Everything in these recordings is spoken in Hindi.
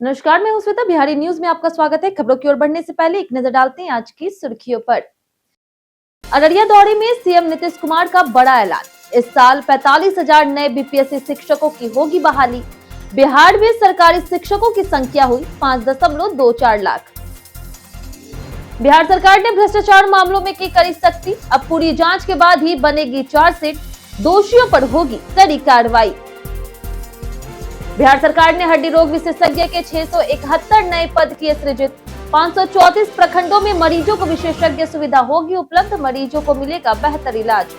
नमस्कार, मैं हूं श्वेता। बिहारी न्यूज में आपका स्वागत है। खबरों की ओर बढ़ने से पहले एक नजर डालते हैं आज की सुर्खियों पर। अररिया दौरे में सीएम नीतीश कुमार का बड़ा ऐलान। इस साल 45,000 नए बीपीएससी शिक्षकों की होगी बहाली। बिहार में सरकारी शिक्षकों की संख्या हुई 5.24 लाख। बिहार सरकार ने भ्रष्टाचार मामलों में की कड़ी सख्ती। अब पूरी जांच के बाद ही बनेगी चार्जशीट। दोषियों पर होगी कड़ी कार्रवाई। बिहार सरकार ने हड्डी रोग विशेषज्ञ के 671 नए पद किए सृजित। 534 प्रखंडों में मरीजों को विशेषज्ञ सुविधा होगी उपलब्ध। मरीजों को मिलेगा बेहतर इलाज।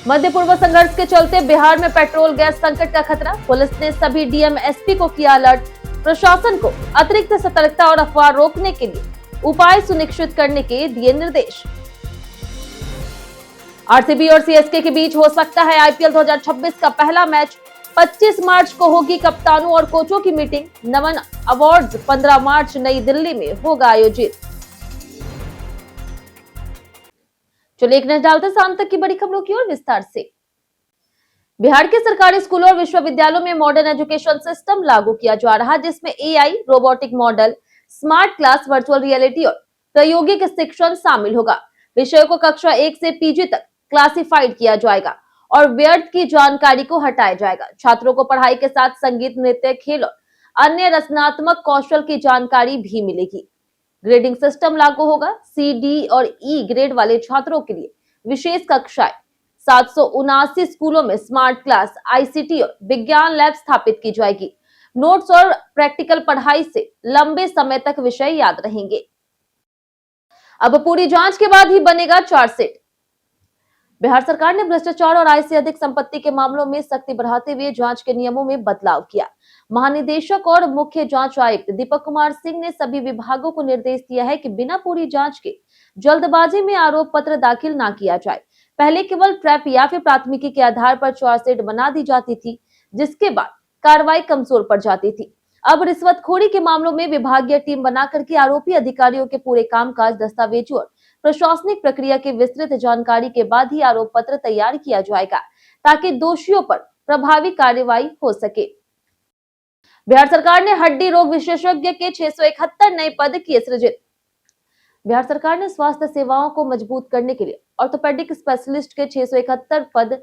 मध्य पूर्व संघर्ष के चलते बिहार में पेट्रोल गैस संकट का खतरा। पुलिस ने सभी डीएम एसपी को किया अलर्ट। प्रशासन को अतिरिक्त सतर्कता और अफवाह रोकने के लिए उपाय सुनिश्चित करने के दिए निर्देश। आरसीबी और सीएसके के बीच हो सकता है आईपीएल 2026 का पहला मैच। 25 मार्च को होगी कप्तानों और कोचों की मीटिंग। नमन अवार्ड्स 15 मार्च नई दिल्ली में होगा आयोजित। चलिए एक नजर डालते हैं शाम तक की बड़ी खबरों की ओर विस्तार से। बिहार के सरकारी स्कूलों और विश्वविद्यालयों में मॉडर्न एजुकेशन सिस्टम लागू किया जा रहा है, जिसमें AI, robotic model, smart class, virtual reality और प्रायोगिक शिक्षण शामिल होगा। विषयों को कक्षा 1 से पीजी तक क्लासिफाइड किया जाएगा और व्यर्थ की जानकारी को हटाया जाएगा। छात्रों को पढ़ाई के साथ संगीत, नृत्य, खेल और अन्य रचनात्मक कौशल की जानकारी भी मिलेगी। ग्रेडिंग सिस्टम लागू होगा। सी, डी और ई ग्रेड वाले छात्रों के लिए विशेष कक्षाएं। 779 स्कूलों में स्मार्ट क्लास, आईसीटी और विज्ञान लैब स्थापित की जाएगी। नोट्स और प्रैक्टिकल पढ़ाई से लंबे समय तक विषय याद रहेंगे। अब पूरी जांच के बाद ही बनेगा चार्जशीट। बिहार सरकार ने भ्रष्टाचार और आय से अधिक संपत्ति के मामलों में सख्ती बढ़ाते हुए जांच के नियमों में बदलाव किया। महानिदेशक और मुख्य जांच आयुक्त दीपक कुमार सिंह ने सभी विभागों को निर्देश दिया है कि बिना पूरी जांच के जल्दबाजी में आरोप पत्र दाखिल न किया जाए। पहले केवल ट्रैप या फिर प्राथमिकी के आधार पर चार्जशीट बना दी जाती थी, जिसके बाद कार्रवाई कमजोर पड़ जाती थी। अब रिश्वतखोरी के मामलों में विभागीय टीम बनाकर के आरोपी अधिकारियों के पूरे कामकाज, दस्तावेजों और प्रशासनिक प्रक्रिया की विस्तृत जानकारी के बाद ही आरोप पत्र तैयार किया जाएगा, ताकि दोषियों पर प्रभावी कार्रवाई हो सके। बिहार सरकार ने हड्डी रोग विशेषज्ञ के 671 नए पद किए सृजित। बिहार सरकार ने स्वास्थ्य सेवाओं को मजबूत करने के लिए ऑर्थोपेडिक स्पेशलिस्ट के 671 पद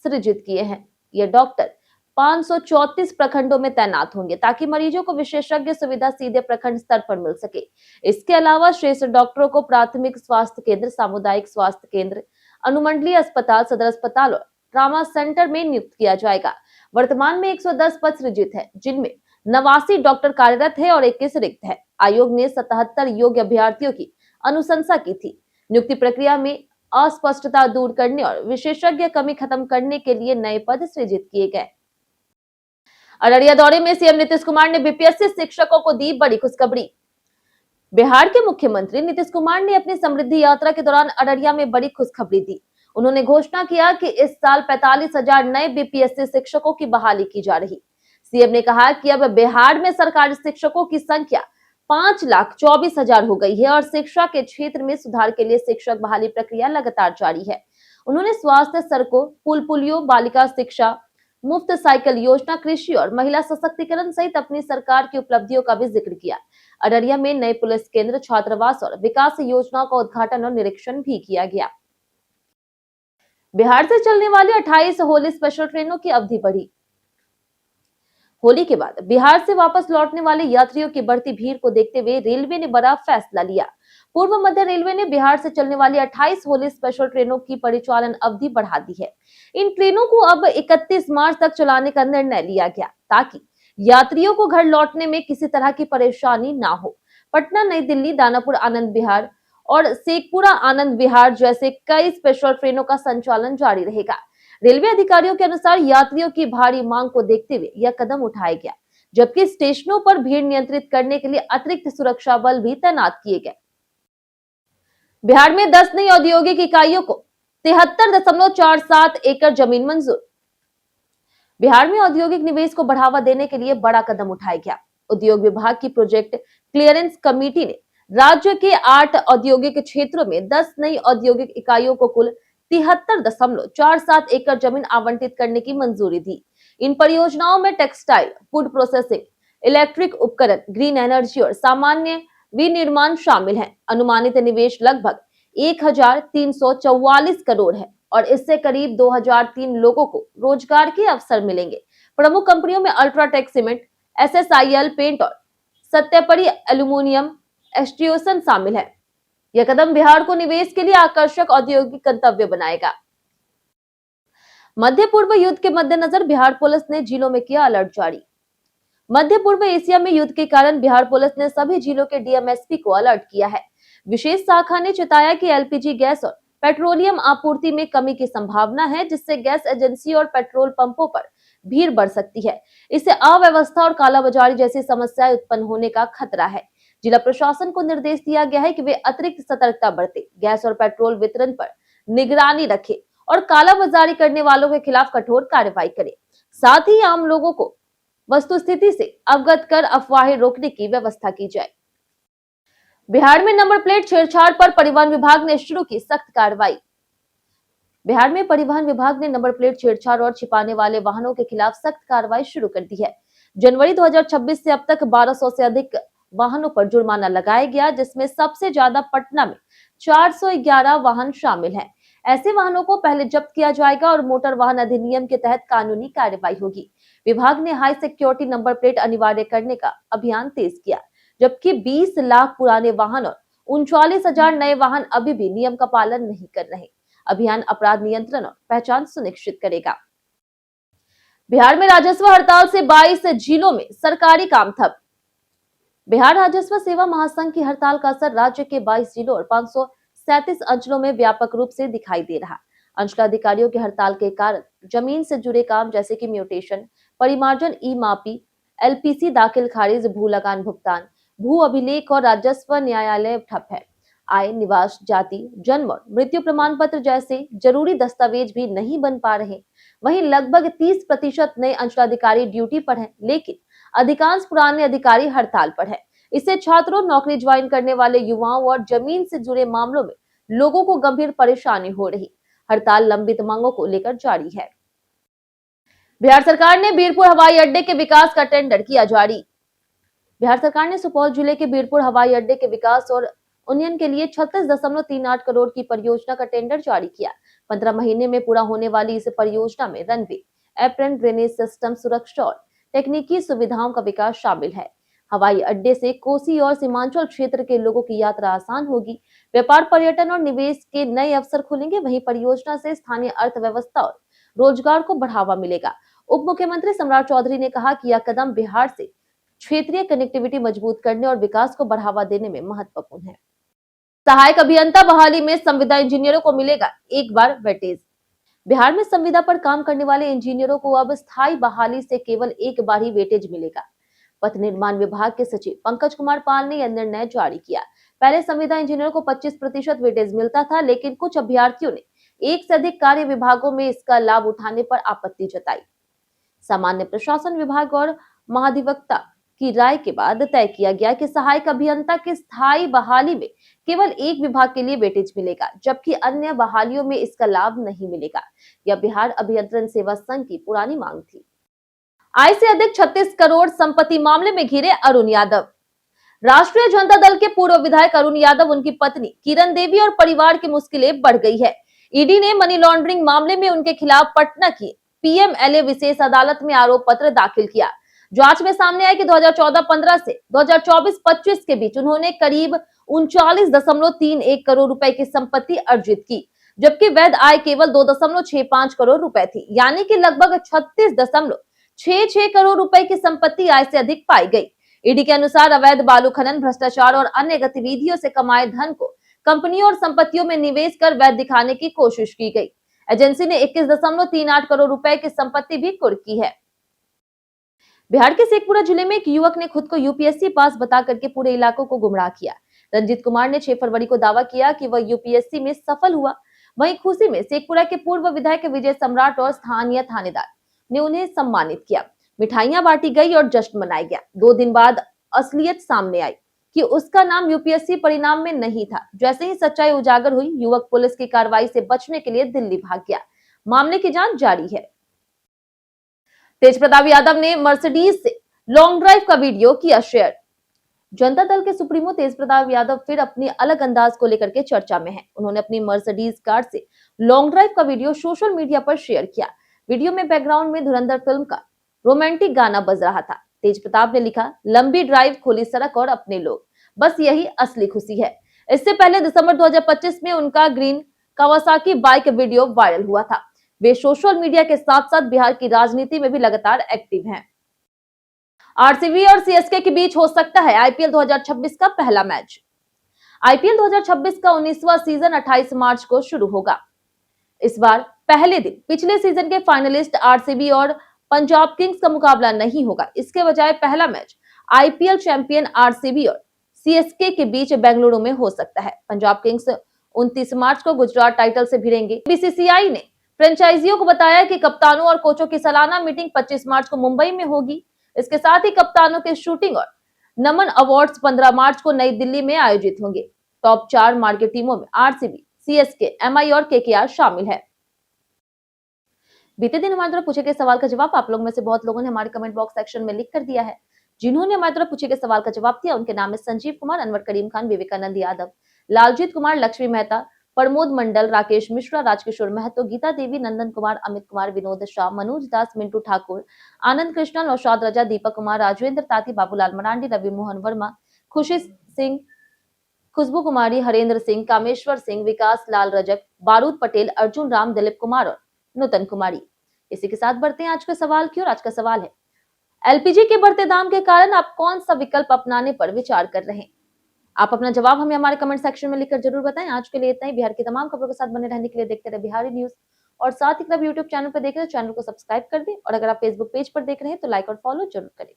सृजित किए हैं। ये डॉक्टर 534 प्रखंडों में तैनात होंगे, ताकि मरीजों को विशेषज्ञ सुविधा सीधे प्रखंड स्तर पर मिल सके। इसके अलावा श्रेष्ठ डॉक्टरों को प्राथमिक स्वास्थ्य केंद्र, सामुदायिक स्वास्थ्य केंद्र, अनुमंडलीय अस्पताल, सदर अस्पताल और ट्रामा सेंटर में नियुक्त किया जाएगा। वर्तमान में 110 पद सृजित है, जिनमें 89 डॉक्टर कार्यरत है और 21 रिक्त है। आयोग ने 77 योग्य अभ्यर्थियों की अनुशंसा की थी। नियुक्ति प्रक्रिया में अस्पष्टता दूर करने और विशेषज्ञ कमी खत्म करने के लिए नए पद सृजित किए गए। अररिया दौरे में सीएम नीतीश कुमार ने बीपीएससी शिक्षकों को दी बड़ी खुशखबरी। बिहार के मुख्यमंत्री नीतीश कुमार ने अपनी समृद्धि यात्रा के दौरान अररिया में बड़ी खुशखबरी दी। उन्होंने घोषणा किया कि इस साल 45,000 नए बीपीएससी शिक्षकों की बहाली की जा रही। सीएम ने कहा कि अब बिहार में सरकारी शिक्षकों की संख्या 5,24,000 हो गई है और शिक्षा के क्षेत्र में सुधार के लिए शिक्षक बहाली प्रक्रिया लगातार जारी है। उन्होंने स्वास्थ्य, सड़कों, पुल पुलियों, बालिका शिक्षा, मुफ्त साइकिल योजना, कृषि और महिला सशक्तिकरण सहित अपनी सरकार की उपलब्धियों का भी जिक्र किया। अररिया में नए पुलिस केंद्र, छात्रावास और विकास योजनाओं का उद्घाटन और निरीक्षण भी किया गया। बिहार से चलने वाली 28 होली स्पेशल ट्रेनों की अवधि बढ़ी। होली के बाद बिहार से वापस लौटने वाले यात्रियों की बढ़ती भीड़ को देखते हुए रेलवे ने बड़ा फैसला लिया। पूर्व मध्य रेलवे ने बिहार से चलने वाली 28 होली स्पेशल ट्रेनों की परिचालन अवधि बढ़ा दी है। इन ट्रेनों को अब 31 मार्च तक चलाने का निर्णय लिया गया, ताकि यात्रियों को घर लौटने में किसी तरह की परेशानी ना हो। पटना, नई दिल्ली, दानापुर आनंद विहार और शेखपुरा आनंद विहार जैसे कई स्पेशल ट्रेनों का संचालन जारी रहेगा। रेलवे अधिकारियों के अनुसार यात्रियों की भारी मांग को देखते हुए यह कदम उठाया गया, जबकि स्टेशनों पर भीड़ नियंत्रित करने के लिए अतिरिक्त सुरक्षा बल भी तैनात किए गए। बिहार में 10 नई औद्योगिक इकाइयों को 73.47 एकड़ जमीन मंजूर। बिहार में औद्योगिक निवेश को बढ़ावा देने के लिए बड़ा कदम उठाया गया। उद्योग विभाग की प्रोजेक्ट क्लियरेंस कमेटी ने राज्य के 8 औद्योगिक क्षेत्रों में 10 नई औद्योगिक इकाइयों को कुल 73.47 एकड़ जमीन आवंटित करने की मंजूरी दी। इन परियोजनाओं में टेक्सटाइल, फूड प्रोसेसिंग, इलेक्ट्रिक उपकरण, ग्रीन एनर्जी और सामान्य विनिर्माण शामिल हैं। अनुमानित निवेश लगभग 1344 करोड़ है और इससे करीब 2003 लोगों को रोजगार के अवसर मिलेंगे। प्रमुख कंपनियों में अल्ट्राटेक सीमेंट, एसएसआईएल पेंट और सत्यापरी एल्यूमिनियम एक्सट्रूशन शामिल है। यह कदम बिहार को निवेश के लिए आकर्षक औद्योगिक गंतव्य बनाएगा। मध्य पूर्व युद्ध के मद्देनजर बिहार पुलिस ने जिलों में किया अलर्ट जारी। मध्य पूर्व एशिया में युद्ध के कारण बिहार पुलिस ने सभी जिलों के डीएमएसपी को अलर्ट किया है। विशेष शाखा ने चेताया कि एलपीजी गैस और पेट्रोलियम आपूर्ति में कमी की संभावना है, जिससे गैस एजेंसी और पेट्रोल पंपों पर भीड़ बढ़ सकती है। इससे अव्यवस्था और कालाबाजारी जैसी समस्याएं उत्पन्न होने का खतरा है। जिला प्रशासन को निर्देश दिया गया है कि वे अतिरिक्त सतर्कता बरते, गैस और पेट्रोल वितरण पर निगरानी रखे और कालाबाजारी करने वालों के खिलाफ कठोर कार्रवाई करे। साथ ही आम लोगों को वस्तुस्थिति से अवगत कर अफवाहें रोकने की व्यवस्था की जाए। बिहार में नंबर प्लेट छेड़छाड़ पर परिवहन विभाग ने शुरू की सख्त कार्रवाई। बिहार में परिवहन विभाग ने नंबर प्लेट छेड़छाड़ और छिपाने वाले वाहनों के खिलाफ सख्त कार्रवाई शुरू कर दी है। जनवरी 2026 से अब तक 1200 से अधिक वाहनों पर जुर्माना लगाया गया, जिसमें सबसे ज्यादा पटना में 411 वाहन शामिल हैं। ऐसे वाहनों को पहले जब्त किया जाएगा और मोटर वाहन अधिनियम के तहत कानूनी कार्रवाई होगी। विभाग ने हाई सिक्योरिटी नंबर प्लेट अनिवार्य करने का अभियान तेज किया, जबकि 20 लाख पुराने वाहन और 39,000 नए वाहन अभी भी नियम का पालन नहीं कर रहे। अभियान अपराध नियंत्रण और पहचान सुनिश्चित करेगा। बिहार में राजस्व हड़ताल से 22 जिलों में सरकारी काम ठप। बिहार राजस्व सेवा महासंघ की हड़ताल का असर राज्य के 22 जिलों और 537 अंचलों में व्यापक रूप से दिखाई दे रहा। अंचलाधिकारियों की हड़ताल के कारण जमीन से जुड़े काम जैसे कि म्यूटेशन, परिमार्जन, ई मापी, एलपीसी दाखिल खारिज, भू लगान भुगतान, भू अभिलेख और राजस्व न्यायालय ठप है। आय, निवास, जाति, जन्म और मृत्यु प्रमाण पत्र जैसे जरूरी दस्तावेज भी नहीं बन पा रहे। वहीं लगभग 30% नए अंचलाधिकारी ड्यूटी पर हैं, लेकिन अधिकांश पुराने अधिकारी हड़ताल पर है। इससे छात्रों, नौकरी ज्वाइन करने वाले युवाओं और जमीन से जुड़े मामलों में लोगों को गंभीर परेशानी हो रही। हड़ताल लंबित मांगों को लेकर जारी है। बिहार सरकार ने बीरपुर हवाई अड्डे के विकास का टेंडर किया जारी। बिहार सरकार ने सुपौल जिले के बीरपुर हवाई अड्डे के विकास और उन्नयन के लिए 36.38 करोड़ की परियोजना का टेंडर जारी किया। 15 महीने में पूरा होने वाली इस परियोजना में रनवे, एप्रन, ड्रेनेज सिस्टम, सुरक्षा और तकनीकी सुविधाओं का विकास शामिल है। हवाई अड्डे से कोसी और सीमांचल क्षेत्र के लोगों की यात्रा आसान होगी। व्यापार, पर्यटन और निवेश के नए अवसर खुलेंगे। वहीं परियोजना से स्थानीय अर्थव्यवस्था और रोजगार को बढ़ावा मिलेगा। उप मुख्यमंत्री सम्राट चौधरी ने कहा कि यह कदम बिहार से क्षेत्रीय कनेक्टिविटी मजबूत करने और विकास को बढ़ावा देने में महत्वपूर्ण है। सहायक अभियंता बहाली में संविदा इंजीनियरों को मिलेगा एक बार वेटेज। बिहार में संविदा पर काम करने वाले इंजीनियरों को अब स्थायी बहाली से केवल एक बार ही वेटेज मिलेगा। पथ निर्माण विभाग के सचिव पंकज कुमार पाल ने यह निर्णय जारी किया। पहले संविदा इंजीनियरों को 25% वेटेज मिलता था, लेकिन कुछ अभ्यर्थियों ने एक से अधिक कार्य विभागों में इसका लाभ उठाने पर आपत्ति जताई। सामान्य प्रशासन विभाग और महाधिवक्ता की राय के बाद तय किया गया कि सहायक अभियंता की स्थायी बहाली में केवल एक विभाग के लिए वेटेज मिलेगा, जबकि अन्य बहालियों में इसका लाभ नहीं मिलेगा। यह बिहार अभियंत्रण सेवा संघ की पुरानी मांग थी। आय से अधिक 36 करोड़ संपत्ति मामले में घिरे अरुण यादव। राष्ट्रीय जनता दल के पूर्व विधायक अरुण यादव, उनकी पत्नी किरण देवी और परिवार की मुश्किलें बढ़ गई है। ईडी ने मनी लॉन्ड्रिंग मामले में उनके खिलाफ पटना की पीएमएलए विशेष अदालत में आरोप पत्र दाखिल किया। जांच में सामने आया कि 2014-15 से 2024-25 के बीच उन्होंने करीब 39.31 करोड़ रुपए की संपत्ति अर्जित की, जबकि वैध आय केवल 2.65 करोड़ रुपए थी, यानी कि लगभग 36.66 करोड़ रुपए की संपत्ति आय से अधिक पाई गई। ईडी के अनुसार अवैध बालू खनन, भ्रष्टाचार और अन्य गतिविधियों से कमाए धन को कंपनियों और संपत्तियों में निवेश कर वैध दिखाने की कोशिश की गई। एजेंसी ने 21.38 करोड़ रुपए की संपत्ति भी कुर्की है। बिहार के शेखपुरा जिले में एक युवक ने खुद को यूपीएससी पास बता करके पूरे इलाकों को गुमराह किया। रंजीत कुमार ने 6 फरवरी को दावा किया कि वह यूपीएससी में सफल हुआ। वहीं खुशी में शेखपुरा के पूर्व विधायक विजय सम्राट और स्थानीय थानेदार ने उन्हें सम्मानित किया। मिठाइयां बांटी गई और जश्न मनाया गया। 2 दिन बाद असलियत सामने आई कि उसका नाम यूपीएससी परिणाम में नहीं था। जैसे ही सच्चाई उजागर हुई, युवक पुलिस की कार्रवाई से बचने के लिए दिल्ली भाग गया। मामले की जांच जारी है। तेज प्रताप यादव ने मर्सिडीज से लॉन्ग ड्राइव का वीडियो किया शेयर। जनता दल के सुप्रीमो तेज प्रताप यादव फिर अपनी अलग अंदाज को लेकर के चर्चा में हैं। उन्होंने अपनी मर्सिडीज कार से लॉन्ग ड्राइव का वीडियो सोशल मीडिया पर शेयर किया। वीडियो में बैकग्राउंड में धुरंधर फिल्म का रोमांटिक गाना बज रहा था। तेज प्रताप ने लिखा, लंबी ड्राइव, खुली सड़क और अपने लोग, बस यही असली खुशी है। इससे पहले दिसंबर 2025 में उनका green Kawasaki bike video viral हुआ था। वे सोशल मीडिया के साथ साथ बिहार की राजनीति में भी लगातार एक्टिव हैं। आरसीबी और सीएसके के बीच हो सकता है आईपीएल 2026 का पहला मैच। आईपीएल 2026 का 19वां सीजन 28 मार्च को शुरू होगा। इस बार पहले दिन पिछले सीजन के फाइनलिस्ट आरसीबी और पंजाब किंग्स का मुकाबला नहीं होगा। इसके बजाय पहला मैच आईपीएल चैंपियन आरसीबी और सीएसके के बीच बेंगलुरु में हो सकता है। पंजाब किंग्स 29 मार्च को गुजरात टाइटल से भिड़ेंगे। बीसीसीआई ने फ्रेंचाइजियों को बताया कि कप्तानों और कोचों की सालाना मीटिंग 25 मार्च को मुंबई में होगी। इसके साथ ही कप्तानों के शूटिंग और नमन अवार्ड्स 15 मार्च को नई दिल्ली में आयोजित होंगे। टॉप 4 मार्केट टीमों में आरसीबी, सीएसके, एमआई और केकेआर शामिल है। बीते दिन हमारे द्वारा पूछे गए सवाल का जवाब आप लोग में से बहुत लोगों ने हमारे कमेंट बॉक्स सेक्शन में लिख कर दिया है। जिन्होंने हमारे द्वारा पूछे गए सवाल का जवाब दिया उनके नाम है संजीव कुमार, अनवर करीम खान, विवेकानंद यादव, लालजीत कुमार, लक्ष्मी मेहता, प्रमोद मंडल, राकेश मिश्रा, राजकिशोर महतो, गीता देवी, नंदन कुमार, अमित कुमार, विनोद शाह, मनोज दास, मिंटू ठाकुर, आनंद कृष्णन, नौशाद रजा, दीपक कुमार, राजवेंद्र ताती, बाबूलाल मरांडी, रवि मोहन वर्मा, खुशी सिंह, खुशबू कुमारी, हरेंद्र सिंह, कामेश्वर सिंह, विकास लाल रजक, बारूद पटेल, अर्जुन राम, दिलीप कुमार और नूतन कुमारी। इसी के साथ बढ़ते हैं आज के सवाल की ओर। आज का सवाल है, एलपीजी के बढ़ते दाम के कारण आप कौन सा विकल्प अपनाने पर विचार कर रहे हैं? आप अपना जवाब हमें हमारे कमेंट सेक्शन में लिखकर जरूर बताएं। आज के लिए इतना ही। बिहार की तमाम खबरों के साथ बने रहने के लिए देखते रहे बिहारी न्यूज और साथ ही अगर यूट्यूब चैनल पर देख रहे हैं तो चैनल को सब्सक्राइब कर दें और अगर आप फेसबुक पेज पर देख रहे हैं तो लाइक और फॉलो जरूर करें।